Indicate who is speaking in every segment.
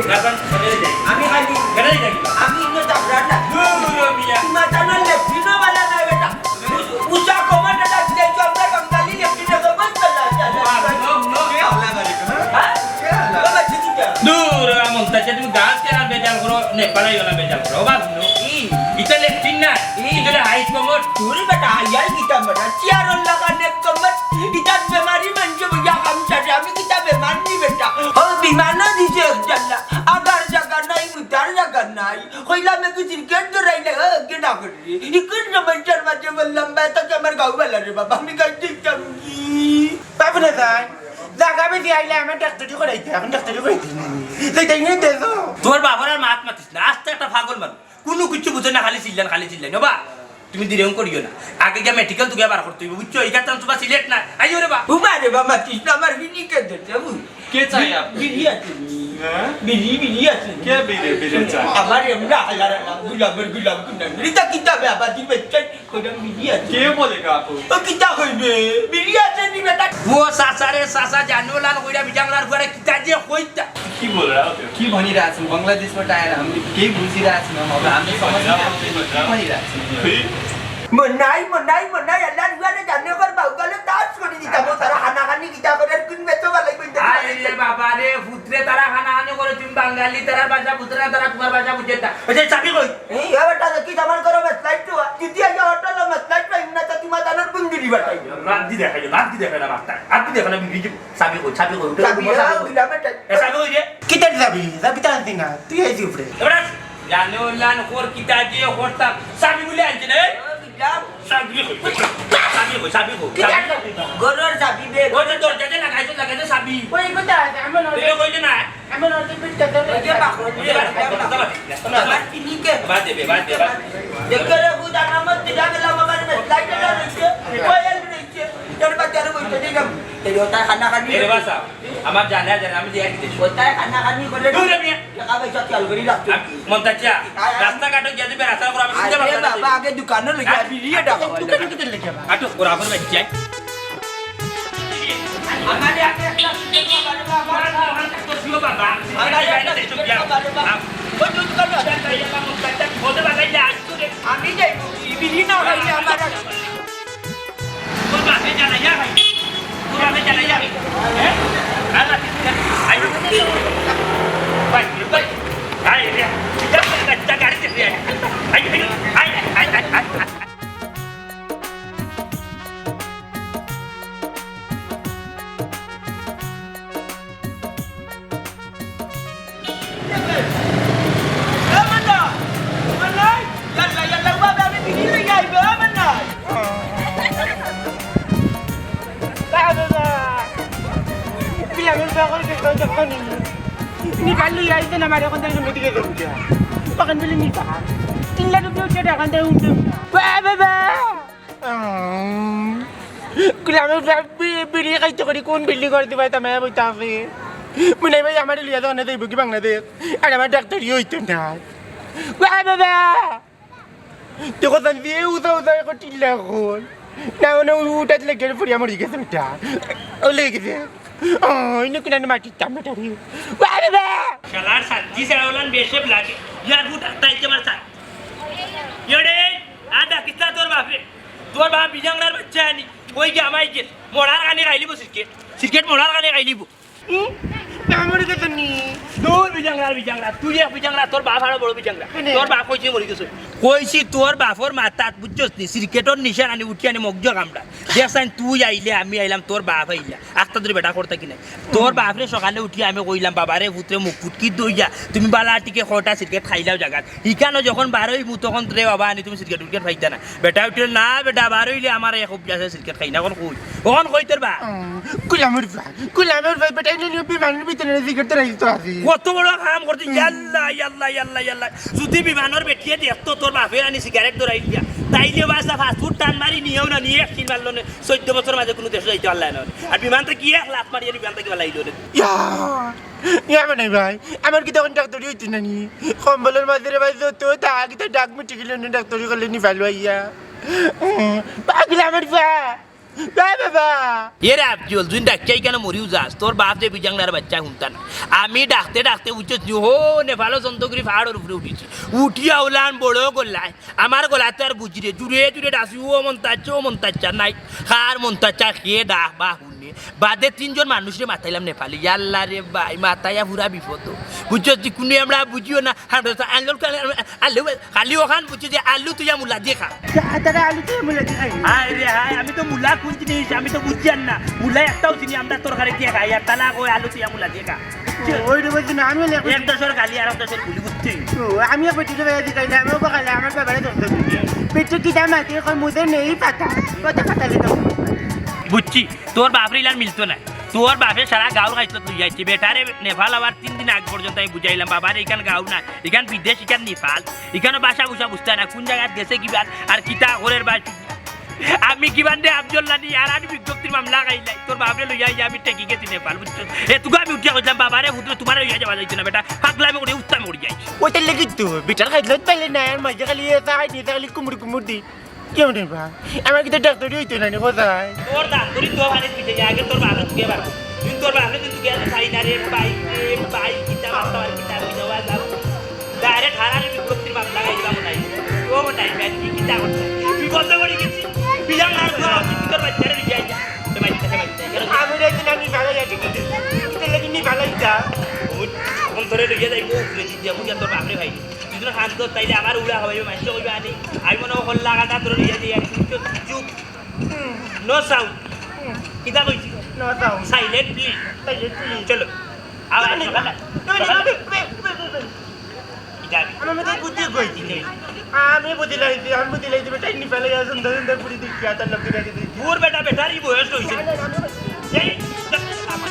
Speaker 1: আমি খালি আমি ইনো চাপড়া না মাথানো লেফটিনো वाला না বেটা উচা কমান্ডার আছে চলতে বাঙালি লেফটিনো কমান্ড চলা কে হামলা করে হ্যাঁ কে হামলা বাবা ঠিক আছে
Speaker 2: দূর আমল তাছে তুমি গাছ কেনা বেজাল করো নেপালাই গলা বেজাল করো বাবা ইটা লেফটিন না ইটা হাইট কমর
Speaker 1: তুই বেটা আয়াল কিটা বেটা চিয়ারন লাগানে কমত কিটা বেমারি মানছে বুঝা কাম চাটে আমি কিটা বেমার নি বেটা ও বিমানা দিছে জাল্লা আগার জায়গা নাই উতার জায়গা নাই কইলা মে কিছু ক্রিকেট ধরাইলে কে না করি ইকুন জমঞ্চার মাঝে বললাম বেটা কে আমার গাও वाला রে বাবা আমি কাইতে চামকি
Speaker 3: বাবা না যাই জায়গা বেদি আইলে আমি ডাক্তারি করাইতে এখন ডাক্তারি করাইতে তাই নিয়ে দেখো
Speaker 2: তোর বাবার আর মাত মাতিস না আস্তে একটা পাগল মানুষ কোনো কিছু বুঝে না খালি চিল্লাই বা তুমি দিরেও করিও না আগে গিয়ে মেডিকেল তুই বার করতে হইব বুঝছো এই কারণে তোমার সিলেট না আইও রে বা
Speaker 1: উবা রে বাবা কৃষ্ণ আমার বিনি কে দিতে
Speaker 4: কে চাই আপনি
Speaker 1: বিনি আছে বিনি আছে
Speaker 4: কে বিরে চাই
Speaker 1: আমার এমরা হালার না গুলাম কিনা রিতা কিতাবে আবার দিবে চাই কইরা বিনি আছে
Speaker 4: কে বলে গা আপু
Speaker 1: ও কিতা হইবে বিনি আছে নি বেটা
Speaker 2: ও সাসা জানুলান কইরা বিজাংলার ঘরে কিতা যে কইতা
Speaker 4: কি বল रहा हो
Speaker 5: के भनिरहेको छौँ बङ्गलादेशबाट आएर हामीले केही बुझिरहेको छैनौँ अब हामीले समस्या भनिरहेको छौँ
Speaker 1: मनाई अल्लाह ने जाने पर बाउकाले ताज छोड़ी दी तब सारा खाना खाने की क्या करे कुन में तो वाला कोई
Speaker 2: আরে রে বাবা রে পুত্রে তারা খানা খানি করে তুমি বাঙালি তারা ভাষা পুত্রা তারা তোমার ভাষা বুঝে না ওই চাবি কই
Speaker 1: ए ये बेटा की जमान करो मैं स्लाइड तो जिति आया होटल में स्लाइड पे इन्ना तो तुम तानर पुंदिरी बेटा
Speaker 2: রাত দি দেখা না মাস্টার রাত দি দেখা না বিবি চাবি কই
Speaker 1: चाबी गिला बेटा
Speaker 2: এ চাবি কই রে
Speaker 3: কিটা যাবি যাবি তা আনতি না তুই আইছি উপরে
Speaker 2: এবারে জানুলান কোর কিতা দিয়ে করতা চাবি বলে আনছি না চাবি কই
Speaker 1: गोरर चाबी दे
Speaker 2: ওই দরজাতে লাগাইছো চাবি
Speaker 3: ওই কথা আমার
Speaker 2: দিলে কই না
Speaker 3: আমার নতে পিট করতে
Speaker 1: ये बाखरो ये किनी के
Speaker 2: বাদ দে
Speaker 1: देख रे बुदा नामत दिला गला मगर में स्लाइड ला रही है कोयल नहीं है यार बच्चा रे कोई देखम तेरे होता है खाना खानी
Speaker 2: এরে বাসা আমার জানা আমি দিয়ে দিছি
Speaker 1: होता है खाना खानी बोले
Speaker 2: দূরে মিয়া
Speaker 1: का भाई क्या अलगरी रखते
Speaker 2: মন্তাচিয়া রাস্তা কাটো গিয়ে দিবে রাস্তা করে আমি বুঝতে
Speaker 1: अरे
Speaker 2: পারলাম
Speaker 1: बाबा आगे दुकान लगे अभी ये डाका
Speaker 3: দোকানে কিটা লেগে বা
Speaker 2: আটো বরাবর বাইক যাই
Speaker 1: हमारे आगे एक लाख हमारे बाबा
Speaker 2: তো সিও বাবা
Speaker 1: हमारे
Speaker 2: বাইরে
Speaker 1: आगे
Speaker 2: দেখো গিয়া
Speaker 1: वो जो दुकान है
Speaker 2: বলতে পারলাই যে আজ তো
Speaker 1: আমি যাই বিলি না হয় আমারা
Speaker 2: তোর বাপে জানা যা ভাই তোর বাপে জানা যা হ্যাঁ আলা আই ভাই আই রে যা গাড়িতে I
Speaker 3: Nikan lu ya itu nama dia konten sama tiga kerja. Pakai beli nikah. Tinggal duduk dia dah konten untuk. Baba. Kalau mau beli kayak tu kau beli kau tu baca mana boleh tahu. Mana boleh yang mana lihat orang itu bagi bang nanti. Ada mana doktor yo itu dah. Baba. Tu kau sendiri usah kau tinggal kau. Nah udah lagi ada puri amor juga sudah. Oleh gitu. ini kena mati tamat tadi. Baba.
Speaker 2: শালার সাজি সেরাওলান বেশেপ লাগে ইয়ার foot তাইতে মারছা ইয়োরে আদা কিতা তোর বাপ বিজাংলার বাচ্চা আনি কই গে আমাই গে মোড়ার কানে খাইলিব ক্রিকেট মোড়ার কানে খাইলিব
Speaker 3: আমার কাছে নি
Speaker 2: দূর বিজাংলা তুই এক বিজাংলা তোর বাপ আর বড় বিজাংলা তোর বাপ কইছে মরি গেছে কইছি তোর বাপর মাথাত বুঝছস নি ক্রিকেটর নিশান আনি উঠি আনি মগজ কামড়া দেখছাই তুই আইলে আমি আইলাম তোর বাপ আইলা আস্তা ধরে বেটা করতে কিনা তোর বাপরে সকালে উঠি আমি কইলাম বাবারে পুত্রে মুখ ফুটকি দইয়া তুমি বালাটিকে খটা ক্রিকেট খাইলাও জায়গা ইকানো যখন বারোই মু তখন রে বাবা আনি তুমি ক্রিকেট খাইতা না বেটা উঠে না বেটা বারোইলে আমার এক অভ্যাস ক্রিকেট খাই না কোন কই ওখান কই তোর বা
Speaker 3: কুলামের ভাই বেটা নিয়ে বিমানের ভিতরে ক্রিকেট রাইতো আজি
Speaker 2: কত বড় কাম করতে ইয়াল্লা যদি বিমানের বেটিয়ে দেখতো তোর বাপে আনি সিগারেট ধরাই দিয়া তাইলে বাসা ফাস্টফুড টান মারি নিয়েও না নিয়ে একদিন মারলো না 14 বছর মাঝে কোনো দেশে যাইতে পারলাই না আর বিমানটা কি এক লাত মারি বিমানটা কি লাইলো রে
Speaker 3: ইয়া মানে ভাই আমার কি তখন ডাক্তারি হইতে নানি কম্বলের মাঝে ভাই তো আগে ডাক মিটে গেল না ডাক্তারি করলে নি ভালো ইয়া পাগলা আমার ভাই বাবা
Speaker 2: এ রে আব্দুল তুই ডাক্তাই কেন মরিও যাস তোর বাপ যে বিজাংলার বাচ্চা শুনতাম আমি ডাকতে ডাকতে উঠছি হো নেপালো চন্দ্রগিরি পাহাড়ের উপরে উঠেছি উঠিয়া ওলান বড় গলায় আমার গলাতে আর বুঝি রে জুড়ে জুড়ে ডাকছি ও মন্তাচ্ছা নাই কার মন্তাচ্ছা খেয়ে ডাক বা শুনে বাদে তিনজন মানুষরে মাথাইলাম নেপালি আল্লাহ রে ভাই মাথাইয়া পুরা বিপদ বুঝছো কোনো আমরা বুঝিও না আলু খালি ওখান বুঝছি যে আলু তুই মূলা দিয়ে খা
Speaker 3: তারা আলু দিয়ে মুলা দিয়ে খাই
Speaker 2: হায় রে হায় আমি তো মূলা কোন জিনিস আমি তো বুঝছি না মূলা একটাও চিনি আমরা তরকারি দিয়ে খাই আর তালা কই আলু তুই মূলা দিয়ে খা
Speaker 3: ওই রে বলছি না আমি
Speaker 2: এক দশর গালি আর এক দশর গুলি বুঝছি
Speaker 3: আমি পেটে বেড়ে দিই খাইলে আমিও বকালে আমার বাবারে ধরতে পেটে কি দাম আছে মুঝে নেই পাতা কত পাতা দিত
Speaker 2: বুঝছি তোর বাপরে ইলার মিলতো না তোর বাপে সারা গাঁও খাইতো তুই যাইছি বেটারে নেপাল আবার 3 দিন আগ পর্যন্ত আমি বুঝাইলাম বাবার এখান গাঁও না এখান বিদেশ এখান নেপাল এখানে বাসা বুসা বুঝতে না কোন জায়গায় গেছে কিবার আর কিতা ঘরের বাস আমি কিবার দে আব্দুল্লাহ নি আর আমি বিজ্ঞপ্তির মামলা খাইলাই তোর বাপরে লইয়া আমি টেকি গেছি নেপাল বুঝছো এ তুই আমি উঠিয়া কইলাম বাবারে হুদরে তোমার লইয়া যাওয়া যাইতো না বেটা পাগলামি করে উত্তাম করে যাই
Speaker 3: ওইটা লেগে তো বিটার খাইলে পাইলে না আর মাঝে খালি এটা খাই দিয়ে খালি কুমড় দি কেমন বা আমার কিন্তু ডাক্তারই হইতো না কোথায়
Speaker 2: তোর ডাক্তারি তো ভালো পিছে আগে তোর বাবা তুই বার তুই তোর বাবা তুই গেলে খাই না রে ভাই কিতা মারতা আর কিতা বিনওয়া যাও ডাইরেক্ট হারারে বিজ্ঞপ্তির মামলা খাইবা মনাই ও মনাই ব্যাটি কিতা করতে বিপদ পড়ে গেছি বিজাং আর তোর বাচ্চারে নিয়ে যাই তো বাচ্চা
Speaker 3: আমি দেখি না নি ভালো যাচ্ছে কিন্তু লেগে নি ভালো যা
Speaker 2: কোন ধরে লইয়া যাইবো উঠলে দিয়া মুজা তোর বাপরে ভাই তুই তো হাত ধর তাইলে আমার উড়া হবে মাইছে কইবা আনি আমি মনে হল লাগাটা তোর লইয়া দিয়া চুপ নো সাউন্ড কিতা কইছি
Speaker 3: না দাও
Speaker 2: সাইলেন্ট প্লিজ
Speaker 3: তাইলে তুই
Speaker 2: চলো আবার সকালে
Speaker 3: আমার মধ্যে বুদ্ধি কইছি আমি বুদ্ধি লাইছি আমি বুদ্ধি লাইছি বেটা নি ফেলে গেছে সুন্দর সুন্দর পুরি দেখি আতা লোক দিয়ে দিই
Speaker 2: দূর বেটা বেটারি বয়স হইছে এই আমার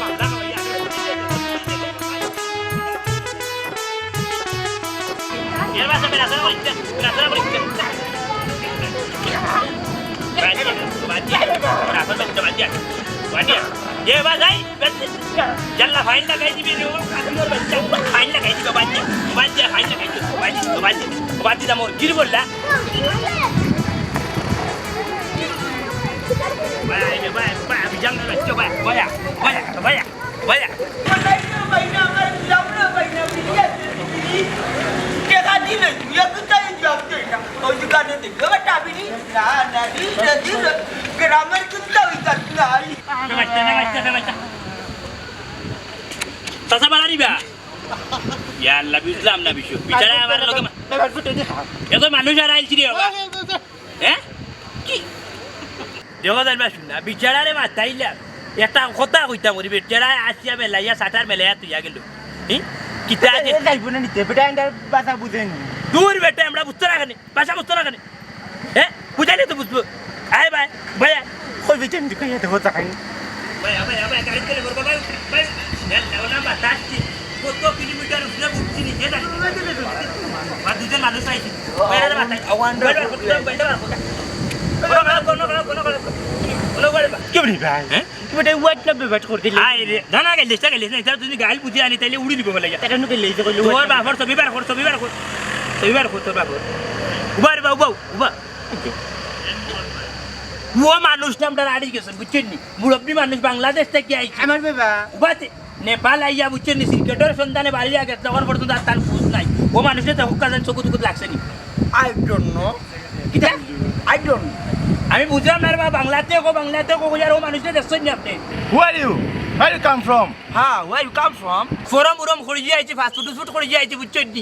Speaker 2: বাবা ভাইয়া এর বাসা মেলা করে কইতে বাজিয়া ये बात आई जल्ला फाइन लगाई दी मेरे को बच्चा फाइन लगाई दी बाजी बाजी फाइन लगाई दी बाजी बाजी दा मोर गिर बोलला बाय बिजंग बच्चा बाय
Speaker 1: महिना अगर जाऊना महिना बिलिया के खाती नहीं ये कितना जाते ना और दुकानें देख बता भी नहीं ना दी ग्रामर कितना इतना आई
Speaker 2: বাচ্চা তাসা বাড়া নিবা ইয়াল্লা বুঝলাম না বিষয় বিচারা আমার লগে এত মানুষ আর আইছি রে বাবা হ্যাঁ কি দেখো জানবা শুনা বিচারারে মাতাইলাম একটা কথা কইতাম ওরে বেচারা আসিয়া মেলাইয়া সাটার মেলাইয়া তুইয়া গেল হ্যাঁ কিতা আছে
Speaker 3: যাইবো না নিতে বেটা এন্ডার ভাষা বুঝেন
Speaker 2: দূর বেটা আমরা বুঝতে না কেন ভাষা বুঝতে না কেন হ্যাঁ বুঝাইলে তো বুঝবো আয় ভাই ভাইয়া
Speaker 3: কই বিচেন দিকে যেতে হতো কাই
Speaker 2: ভাই গাড়ি চলে করবো ভাই না বাতাসছি কত কিলোমিটার উপরে বুঝছি নি যেটা আর দুজন মানুষ আইছি বাইরে বাতাই
Speaker 3: কেমনি ভাই
Speaker 2: হ্যাঁ
Speaker 3: বেটা ওয়াট না বেবাট করতে
Speaker 2: আই রে না গেলিস না এটা তুই গাইল বুঝি আনি তাইলে উড়ি দিব বলে
Speaker 3: এটা নুকে লেইতে কইলো
Speaker 2: তোর বাপর ছবিবার কর তোর বাপর উবা ও মানুষ নামটা আড়ি গেছেন বুঝছেন নি মুরব্বী মানুষ বাংলাদেশ থেকে আইছে
Speaker 3: আমার বাবা
Speaker 2: উবাতে নেপাল আইয়া বুঝছেন নি ক্রিকেটের সন্ধানে বাড়ি গেছে তখন পর্যন্ত আর তার খোঁজ নাই ও মানুষের তো হুক্কা চকুত লাগছে নি
Speaker 1: I don't know.
Speaker 2: কিটা
Speaker 1: I don't know.
Speaker 2: আমি বুঝলাম না রে বাবা বাংলাতে যার ও মানুষের দেখছেন নি আপনি
Speaker 6: Who are you? Where you come from?
Speaker 1: Huh? Where you come from?
Speaker 2: Form উরম করে দিয়ে আইছি ফাস্টফুড করে দিয়ে আইছি বুঝছেন নি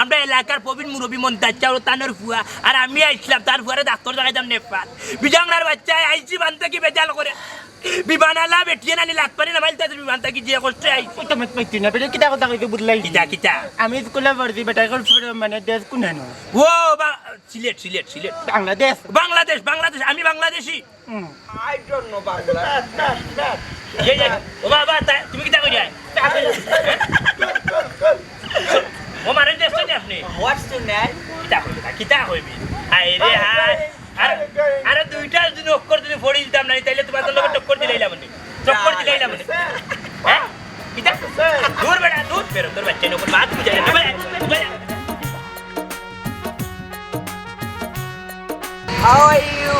Speaker 2: আমরা এলাকার প্রবীণ মুরব্বী মন্তাচ্চা ও তানোর ফুয়া আর আমি আইছিলাম তার ফুয়ারে ডাক্তার দেখাইতাম নেপাল বিজাংলার বাচ্চায় আইছি বানতে কি বেজাল করে বিমানালা বেটিয়ে নানি লাত পারি নামাইল তাদের বিমান থাকি যে কষ্টে আইছি
Speaker 3: ওটা মত পাইতি না বেটা কিটা কথা কইতে বুঝলাই
Speaker 2: কিটা
Speaker 3: আমি স্কুলে পড়ছি বেটা কল মানে দেশ কোন না
Speaker 2: ও সিলেট বাংলাদেশ আমি Bangladeshi
Speaker 1: I don't know Bangla.
Speaker 2: ও বাবা তুমি কিটা কই যায় ও মারে দেখছেন আপনি
Speaker 1: What's your name?
Speaker 2: কিতা হইবি আই রে হাই আরে দুইটা দিন অক্ষর দিন ফড়ি দিতাম না তাইলে তোমার লগে টক্কর দিলাইলাম মানে হ্যাঁ কিতা দূর বেরো তোর বাচ্চা নকর বাত বুঝাই না
Speaker 1: How are you?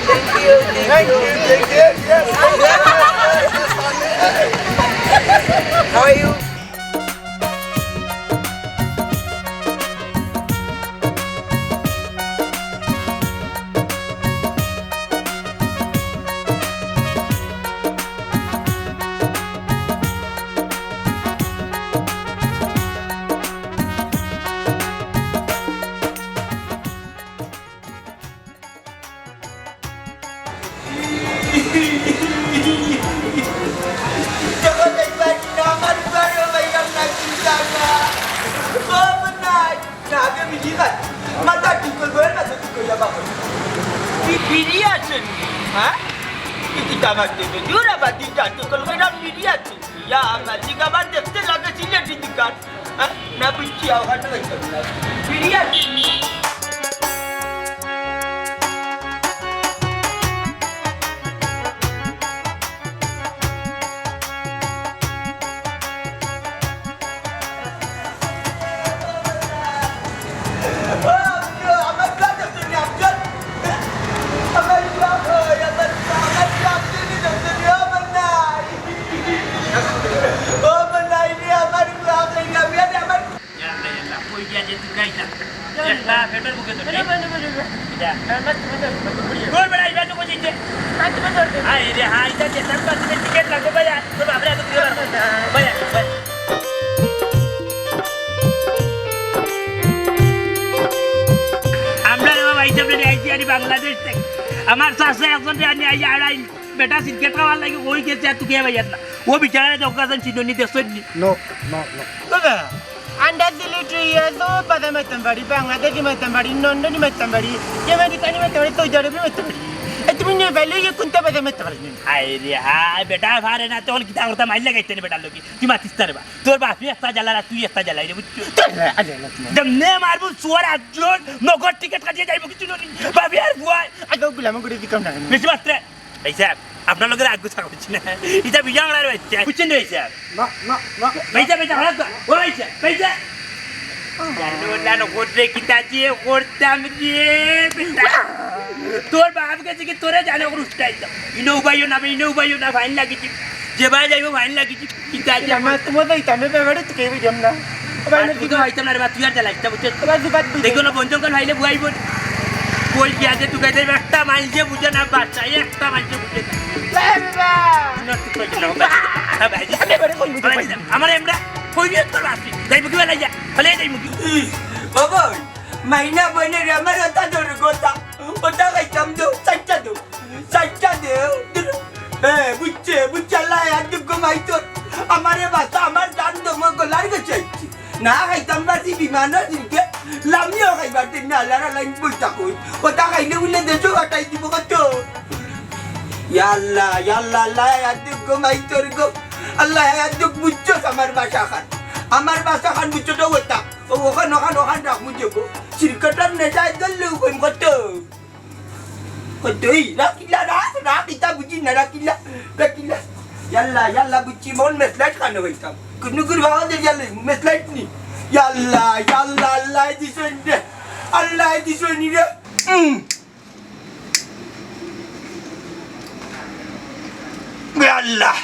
Speaker 1: Thank you.
Speaker 6: Thank you. Yes.
Speaker 1: How are you? Jangan lepas nama baru bayang lagi sana. Oh benar. Nak ke milikat? Mata tukul gue masuk tukul ya bang. Pilih sendiri, ha? Kita mesti jujur apa tidak tukul kita pilih sendiri. Ya amat jika bandar selaga sini didikan. Ha? Nak benci awak tu macam mana? Pilih sendiri.
Speaker 2: Bangladesh থেকে আমার চাষে একজন বেটা cricket খাওয়ার লাগে ওই গেছে তুই কে ভাইয়ার না ও বিচারে দোকান চিনি দেশনি
Speaker 6: No.
Speaker 3: Baba, anda delivery itu pada macam bari, Bangladesh di macam bari, London di macam bari, Amerika di macam bari, Saudi Arabia macam bari. Itu punya value yang kunta pada macam bari.
Speaker 2: আরে হ্যাঁ বেটা ভারে না তখন কিতা করতে mile লাগাইতে নে বেটার লোকে তুই মাতিস তারে বা তোর বাপ একটা জ্বালা না তুই একটা জ্বালাই রে বুঝছো
Speaker 3: Ada lah.
Speaker 2: দমনে মারবো চোর আটজন নগদ টিকিট কাটিয়ে যাইবো কিছু নি বাবি আর বুয়াই
Speaker 3: Ada bilang aku di kamar.
Speaker 2: বেশি মাত্রে এই সাহেব আপনার লোকের আগ্রহ থাকা উচিত না এটা বিজাংলার বাচ্চা বুঝছেন রে সাহেব
Speaker 6: No.
Speaker 2: বেজা হলো তো ও বেজা জানো কোটরে কিতা দিয়ে করতাম রে বেটা তোর বাপ কাছে কি তোরে জানো ওর উস্তাই দাও ইনো উবাইও না ফাইন লাগিছি যে ভাই যাইবো ফাইন লাগিছি কিতা দিয়ে
Speaker 3: Lama tu mau dah itame beri tu kayak jam dah. Apa
Speaker 2: তুই
Speaker 3: ni
Speaker 2: তো আইতাম না রে বা তুই আর জ্বালাইতা বুঝছিস
Speaker 3: Apa sifat tu?
Speaker 2: দেখো না বঞ্চন কাল ভাইলে বুয়াইব কই কি আছে তুই কাছে একটা মাইলছে বুঝে না বাচ্চা একটা মাইলছে বুঝে
Speaker 3: Baba.
Speaker 2: না তুই কই না আমার এমরা কই দিয়ে তোর আসি যাইবো কি বেলা যা ফলে যাইবো কি
Speaker 1: Baba, mainnya bener ya mana tak ada kota. Kota kacam tu, saja tu. Bucah lah ya tu kau mai tu. Amare bahasa amar dan tu mau kelar ke cai. Nah kacam basi di mana sih ke? Lamnya kai batin na lara lain bucah kau. Kota kai ni boleh desu kata itu bukan tu. Ya Allah lah ya tu kau mai tu kau. Allah ya tu bucah amar bahasa kan. Amar bahasa kan bucah tu kota. Okan dak muje ko. Sirkatan ne jai galu ko kota. Kota nak kita buji nak kila. Yalla buji mon meslet kan hoitam. Kunugur bawa de yalla meslet ni. Yalla Allah di sonde. Allah di soni de. Allah.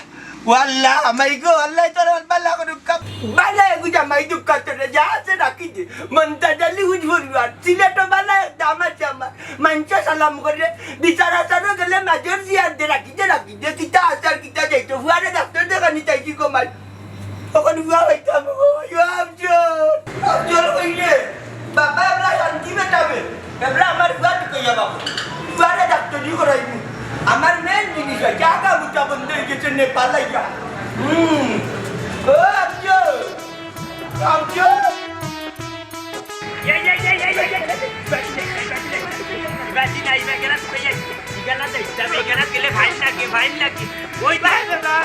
Speaker 1: Wallah, amaiku Allah taala bala ko dukap. Bala ko jamai dukap tada jasa rakide. Mentadali hujurwan. Sila to bala dama jama. Manca salam kore. Bicara sana gele major siar de rakide. Kita asal kita jaito. Fuara daftar de kan itai ko mal. Akan fuara kita mo. Yo Abjol ko ini. Baba bla shanti betabe. Bla amar fuat ko ya baba. Fuara daftar di ko rai. আমার main জিনিস জায়গা বুঝা বন্ধ হয়ে গেছে নেপাল আইয়া ও আমজো বাসি নাই বেগরা পেয়ে ইগালা দেইতা বেগরা গেলে ফাইন লাগে ওই ভাই বাবা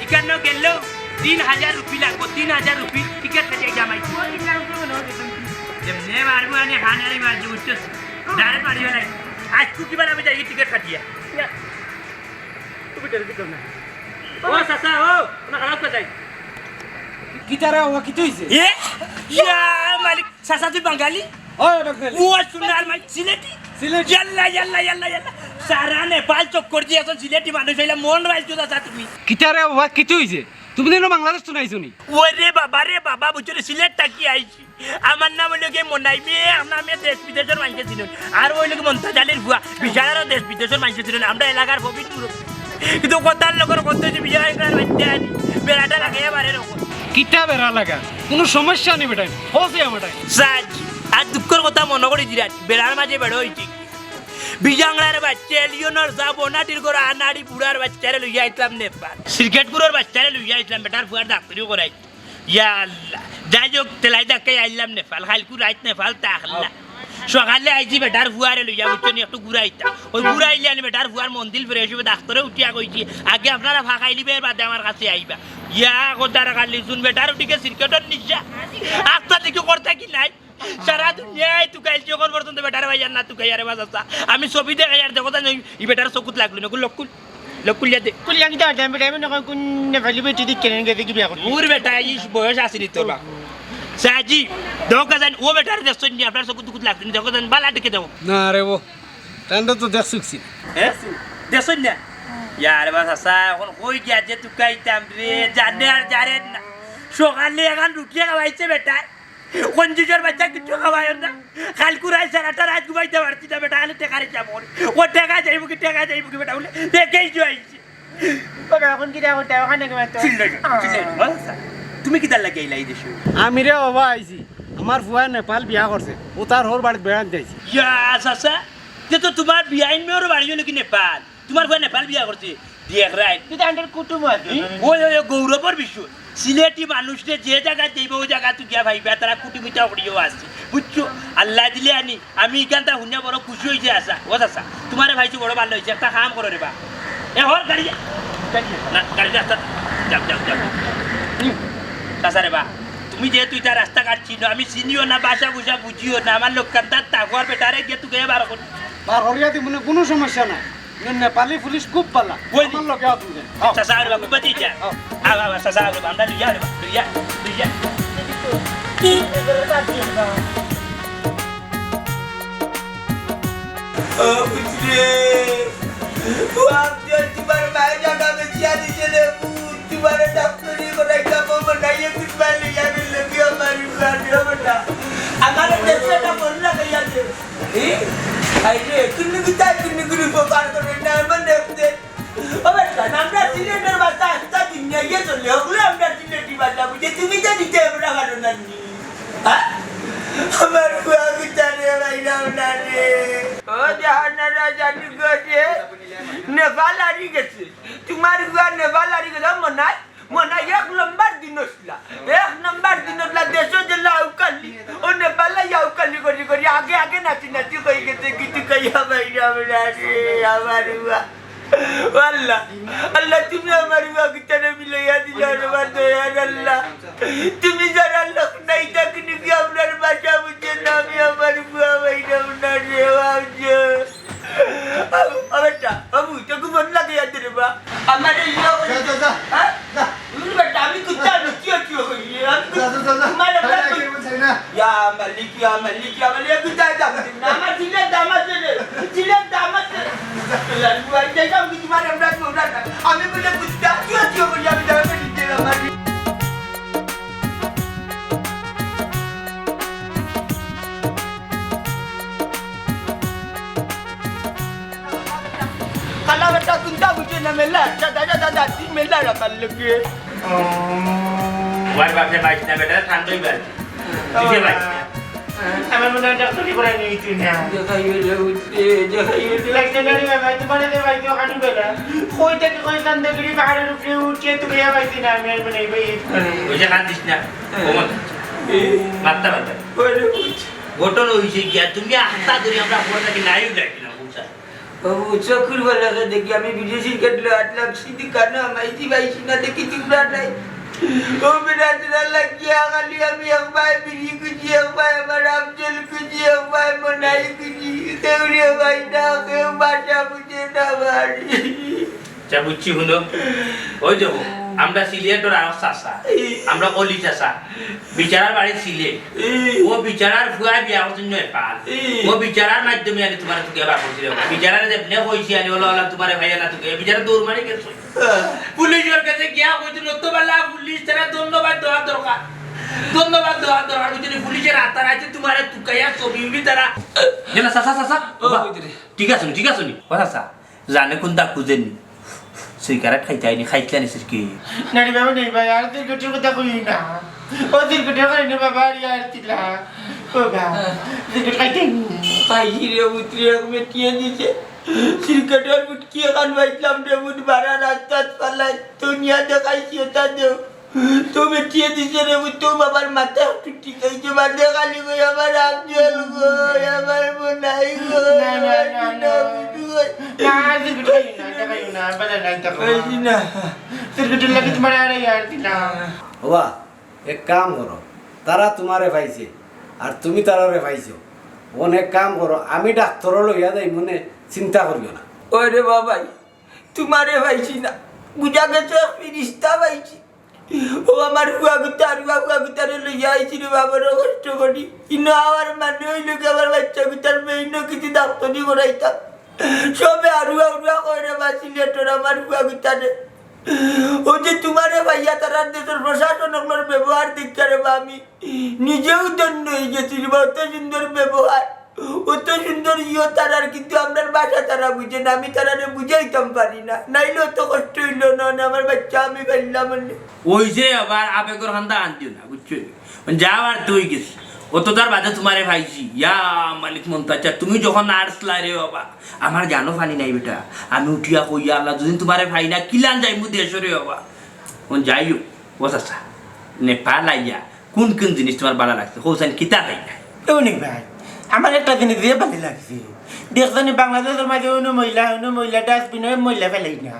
Speaker 1: ইকান্ন গেল 3000 রুপি লাগবে 3000 রুপি টিকেট কাটে জামাই যেমনে মারবো আনে খানারে মারজি উচ্চস ডাইরেক্ট মারিও নাই আজ কুকি বানাবে যাই টিকেট কাটিয়া ও সাসা না খারাপ করে যাই
Speaker 3: Kita rawa kita isi.
Speaker 2: এ ইয়া মালিক সাসা তুই বাঙালি
Speaker 7: হয় ডাক্তার
Speaker 2: ও সোনার মাই সিলেটি
Speaker 7: সিলেটি।
Speaker 2: ইয়াল্লা ইয়াল্লা ইয়াল্লা ইয়াল্লা সারা নেপাল চক্কর দিয়ে এখন সিলেটি মানুষ হইলে মন রাইছো দাদা তুমি
Speaker 7: কিটারে বাবা কিছু হইছে তুমি দিন বাংলাদেশ তো নাইছো নি
Speaker 2: ওরে বাবা বুঝছো সিলেট টাকি আইছি আমার নাম হইলো কি মনাই মেয়ে নামে দেশ বিদেশের মানুষ ছিল আর ওই লোক মন্তাজালির ভুয়া বিশালারও দেশ বিদেশের মানুষ ছিল আমরা এলাকার পবিত্র কিন্তু কথার লোকের কথা হচ্ছে বিজয় বাচ্চা বেড়াটা লাগে এবারে রকম
Speaker 7: কিটা বেড়া লাগা কোনো সমস্যা নেই বেটাই হোসে আমাটাই
Speaker 2: সাজ আর দুঃখের কথা মনে করি দিরা বেড়ার মাঝে বেড়ো হইছি বিজাংলার বাচ্চা লিওনার যাব নাটির করে আনাড়ি বুড়ার বাচ্চারে লইয়া আইতাম নেপাল ক্রিকেটপুরের বাচ্চারে লইয়া আইতাম বেটার ফুয়ার ডাক্তারিও করাই ইয়া আল্লাহ যাই হোক তেলাই ডাকে আইলাম নেপাল খালকু রাইত নেপাল তাহলা সকালে আইছি বেটার ফুয়ারে লইয়া বুঝছো একটু ঘুরাইতাম ওই ঘুরাইলে আনি বেটার ফুয়ার মন্দির ফিরে এসে ডাক্তারে উঠিয়া কইছি আগে আপনারা ফাঁকাই লিবে বাদে আমার কাছে আইবা ইয়া কথার কালি শুন বেটার উঠিকে ক্রিকেটের নিশা আস্তা দিকে করতে কি নাই সারা দুনিয়ায় তুই কাইল যখন পর্যন্ত বেটার ভাইয়ার না তুই কাইয়ারে বাজাতা আমি ছবি দেখে আর দেখো না ই বেটার চকুত লাগলো না লকুল দে
Speaker 3: কুলিয়া কিটা টাইম টাইম নকয় কোন নেপালি বেটি দি কেন গেছে কি বিয়া করতে
Speaker 2: ওর বেটা ইস বয়স আসেনি তোর বা সাজি দেখো জান ও বেটার দেখছেন নি আপনার চকুত লাগলো না দেখো জান বালা দেখে দেখো
Speaker 7: না রে ও তান্ডা তো দেখছুছি
Speaker 2: হ্যাঁ দেখছেন না ইয়ার বাস আসা এখন কই গিয়া যে তুই কাইতাম রে জানে আর জানেন না সকালে এখন রুটি খাওয়াইছে বেটা কঞ্জুজের বাচ্চা কিছু খাওয়ায় না কালকু রাত সারাটা রাত ঘুমাইতে পারছি না বেটা খালি টেকারে যাবো ও টেকা যাইব কি বেটা বলে দেখেই যাইছে
Speaker 3: বাবা এখন কিটা করতে ওখানে কি মারতো
Speaker 2: তুমি কি তার লাগে এই দেশে
Speaker 7: আমি রে বাবা আইছি আমার ফুয়া নেপাল বিয়া করছে ও তার হোর বাড়িতে বেড়াতে যাইছি
Speaker 2: ইয়া সাসা যে তো তোমার বিয়াইন মেয়ের বাড়ি হলো কি নেপাল তোমার ভাই নেপাল বিয়া করছে দেখ রাইট
Speaker 3: তুই আন্ডার কুটুম আছে
Speaker 2: ওই গৌরবর বিষয় সিলেটি মানুষকে যে জায়গায় যাইব ওই জায়গা তুই গিয়া ভাইবা তারা কুটুমিটা করিও আসছে বুঝছো আল্লাহ দিলে আনি আমি এখানটা শুনে বড় খুশি হয়েছে আসা ও আসা তোমার ভাইছি বড় ভালো হয়েছে একটা কাম করো রে বা এ হর গাড়ি না গাড়ি রাস্তা যাও তাছা রে বা তুমি যেহেতু এটা রাস্তা কাটছি না আমি চিনিও না বাসা বুসা বুঝিও না আমার লোক কান্তার তাগর বেটারে গিয়ে তুই বার কর
Speaker 7: বার হরিয়াতে মনে কোনো সমস্যা নাই নেপালি পুলিশ খুব পালা
Speaker 2: ওই
Speaker 7: আমার লোকে তুমি
Speaker 2: চাচা রে বা খুব বাতিজা চাচা রে বা আমরা লিয়া রে বা লিয়া
Speaker 1: तुम्हारे भाई जाना में क्या दीजिए तुम्हारे डॉक्टरी को नहीं कर बनाइए कुछ मैं ले जाने लगी हमारी गाड़ियों बेटा हमारे देश में ना बोलना कहीं आते आइए किन्नी को कार कर रहे हैं मन देखते अबे नामरा सिलेंडर बात आता दुनिया ये तो ले अगले हमने सिलेंडर बात मुझे तुम्हें क्या दीजिए बड़ा करो ना हाँ हमारे को आगे चले भाई ना रे ओ जहाँ राजा निकले नेपाल आरी गेছে তোমার গুয়া নেপাল আরি গেছে মনে এক নম্বর দিনসলা দেশে যে লাউকালি ও নেপালে লাউকালি করি আগে নাচি কই গেছে কিছু কইয়া বাইরা বলা রে আমার গুয়া আল্লাহ তুমি আমার গুয়া কিতনে মিলাইয়া দিলা রে দয়া আল্লাহ তুমি যারা লোক নাই তাকিনি কি আপনার ভাষা বুঝে না আমি আমার গুয়া বাইরা বলা রে বাবু बेटा बाबू तेको मन लगे याद रे बा हमारे ये जा हां बेटा अभी कुत्ता क्यों ये हमारे या मलिक कुत्ता दामाद जिले दामाद लल्लू आई जाएगा कि तुम्हारे हमरा को उड़ा हमें बोले कुत्ता क्यों बोलिया बेटा हमारी kalau betul kunta bukan nama lah, dah tim melah ramal lagi.
Speaker 2: ওয়ার বাপে বাইক না বেটা ঠান্ডাই বাজ দিকে বাইক
Speaker 3: আমার মনে হয় ডাক্তারি করে নিয়েছি না
Speaker 1: দেখাইয়ে
Speaker 3: লাগছে গাড়ি ভাই তোমার দে ভাই তো কাটু বেলা কই থেকে কই কান দেখলি পাহাড়ের উপরে উঠে তুমি এ ভাইছি না আমি মানে ভাই
Speaker 2: ওই যে কান্দিস না ওমন মাত্তা
Speaker 1: ওরে বুঝ
Speaker 2: ঘটনা হইছে কি তুমি আস্তা ধরে আমরা পড়া কি নাইও যাইছি না বুঝা
Speaker 1: বাবু চকুর বলা দেখি আমি বিদেশি কেটলে 8 লাখ সিদ্ধি কানা মাইজি বাইছি না দেখি তোমরা নাই ও মেরা দিলা লাগিয়া খালি আমি একবার বিড়ি কুজি একবার আমার আফজল কুজি একবার মনাই কুজি কেউরে ভাই না কেউ বাসা বুঝে না বাড়ি
Speaker 2: যা বুঝছি হলো ওই যাবো আমরা সিলেটর আর চাষা আমরা অলি চাষা বিচারার বাড়ি সিলেট ও বিচারার ফুয়া বিয়া করছেন নেপাল ও বিচারার মাধ্যমে আনি তোমার তোকে বার করছিল বিচারার যেমনি কইছি আনি হলো হলো তোমার ভাই না তোকে বিচারা দৌড় মারি গেছো পুলিশের কাছে গিয়া কইছিল তো বলা পুলিশ তারা ধন্যবাদ দেওয়া দরকার ধন্যবাদ দেওয়া দরকার বুঝলি পুলিশের আতার আছে তোমার তুকাইয়া ছবি উড়ি তারা জানা চাষা চাষা ঠিক আছে নি চাষা জানে কোনটা খুঁজেনি সিগারেট খাইতে খাইতে কি
Speaker 3: নানি বাবা নেই ভাই আর সিগারেটের কথা কই না ও সিগারেট খাই না বাবা আর তিলা ও বাবা সিগারেট খাইতে
Speaker 1: খাইছি রে উতরে একমে টিয়ে দিছে সিগারেটের মুটকি খান বাইতলাম রে মুট বাড়া রাস্তা পালাই দুনিয়া দেখাইছি ওটা দেও তুমি টিয়ে দিছে রে তো বাবার মাথা টুটি খাইছে বাদে খালি কই আমার আব্দুল গো আমার বোনাই গো
Speaker 3: না সিগারেট খাই না বালা নাই তা
Speaker 1: খাইছি না
Speaker 3: সিগারেট লাগি তোমার আর ইয়ার তিলা
Speaker 7: বাবা এক কাম করো তারা তোমারে পাইছে আর তুমি তারারে পাইছো অনেক কাম করো আমি ডাক্তার লইয়া যাই মনে চিন্তা করিও না
Speaker 1: ওরে বাবাই তোমারে পাইছি না বুঝা গেছে ফিরিস্তা পাইছি ও আমার হুয়া গুতারে লইয়া আইছি রে বাবার কষ্ট করি ইনো আমার মানে হইল কি আমার বাচ্চা গুতার মেইন কিছু ডাক্তারি করাইতাম সবে আরুয়া করে বাঁচিলে তোর আমার হুয়া গুতারে ও যে তোমারে ভাইয়া তারা দেশের প্রশাসনের ব্যবহার দেখতে রে বা আমি নিজেও দণ্ড হয়ে গেছি বা অত সুন্দর ব্যবহার অত সুন্দর তারার কিন্তু আমরা বাসা তারা বুঝে না আমি তারা বুঝাইতাম পারি না নাইলে অত কষ্ট হইল না আমার বাচ্চা আমি ফেললাম
Speaker 2: ওই যে আবার আবেগর হান্দা আনতিও না বুঝছো যাওয়ার তুই গেছি ও তো তার বাদে তোমারে ভাইছি ইয়া মালিক মন্তাচা তুমি যখন আর্টস রে বাবা আমার জানো ফানি নাই বেটা আমি উঠিয়া কইয়া আল্লাহ যদি তোমারে ভাই না কিলান যাই মু দেশরে বাবা যাইও ও চাচা নেপাল আইয়া কোন জিনিস তোমার ভালো লাগছে হোসেন কিতা খাই না
Speaker 3: অনেক ভাই আমার একটা জিনিস দিয়ে ভালো লাগছে দেখছেন বাংলাদেশের মাঝে অন্য মহিলা ডাস্টবিনে মহিলা ফেলাই না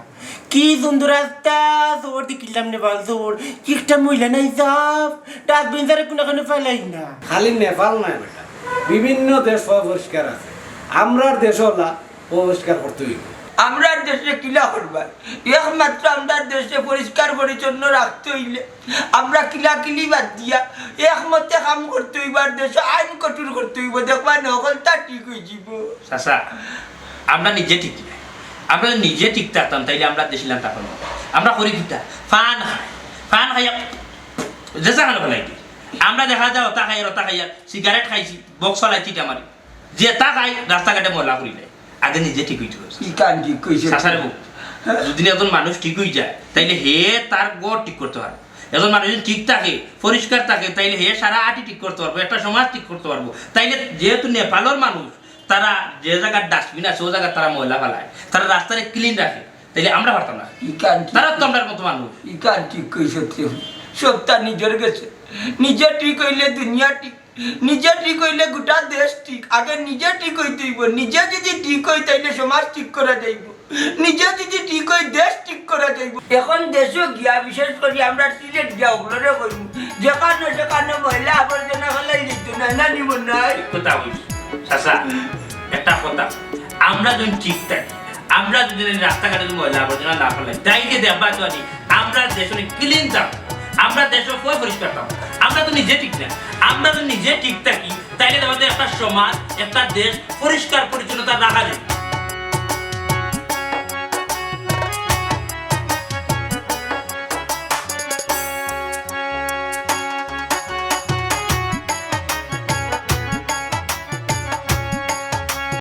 Speaker 3: কি সুন্দর রাস্তা জোর দেখিলাম না বল জোর একটা মহিলা নাই সব ডাস্টবিন যারা কোনো ফেলাই না
Speaker 7: খালি নেপাল নাই বেটা বিভিন্ন দেশ পরিষ্কার আছে আমরার দেশ হলা পরিষ্কার করতে হইব
Speaker 1: আমরা দেশে কিলা করবার একমাত্র আমরা দেশে পরিষ্কার পরিচ্ছন্ন রাখতে হইলে আমরা কিলাকিলি বাদ দিয়া একমতে কাম করতে হইবার দেশে আইন কঠোর করতে হইব দেখবা নকলটা ঠিক হয়ে যাব
Speaker 2: চাচা আমরা নিজে ঠিক না আমরা নিজে ঠিক থাকতাম তাইলে আমরা দেশিলাম তখন আমরা করি কিতা ফান খাইয়া যেসা খানো ফেলাই আমরা দেখা যায় ওটা খাইয়া সিগারেট খাইছি বক্স ফেলাইছি আমার যে তা খাই রাস্তাঘাটে ময়লা করিলে আগে নিজে ঠিক হইতে যদি একজন মানুষ ঠিক হয়ে যায় তাইলে হে তার গড় ঠিক করতে পারবে একজন মানুষ যদি ঠিক থাকে পরিষ্কার থাকে তাইলে হে সারা আটি ঠিক করতে পারবো একটা সমাজ ঠিক করতে পারবো তাইলে যেহেতু নেপালের মানুষ তারা যে জায়গার ডাস্টবিন আছে ও জায়গায় তারা ময়লা ফেলায় তারা রাস্তায় ক্লিন রাখে তাইলে আমরা পারতাম না তারা তো আমরা মতো মানুষ
Speaker 1: ইকান ঠিক কইছে সবটা নিজের গেছে নিজে ঠিক হইলে দুনিয়া ঠিক নিজে ঠিক হইলে গোটা দেশ ঠিক আগে নিজে ঠিক হইতে হইব নিজে যদি ঠিক হয় তাইলে সমাজ ঠিক করা যাইব নিজে যদি ঠিক হয় দেশ ঠিক করা যাইব এখন দেশও গিয়া বিশেষ করে আমরা সিলেট গিয়া ওগুলোরে কইব যেখানে মহিলা আবর্জনা ফেলাই দিত না না নিব নাই
Speaker 2: কথা বলছি চাচা একটা কথা আমরা যদি ঠিক থাকি আমরা যদি রাস্তাঘাটে ময়লা আবর্জনা না ফেলাই তাইলে দেখবা তো আমরা দেশ ক্লিন থাকবো আমরা দেশ পরিষ্কার থাকবো আমরা তো নিজে ঠিক না আমরা তো নিজে ঠিক থাকি তাইলে আমাদের একটা সমাজ একটা দেশ পরিষ্কার পরিচ্ছন্নতা রাখা যায়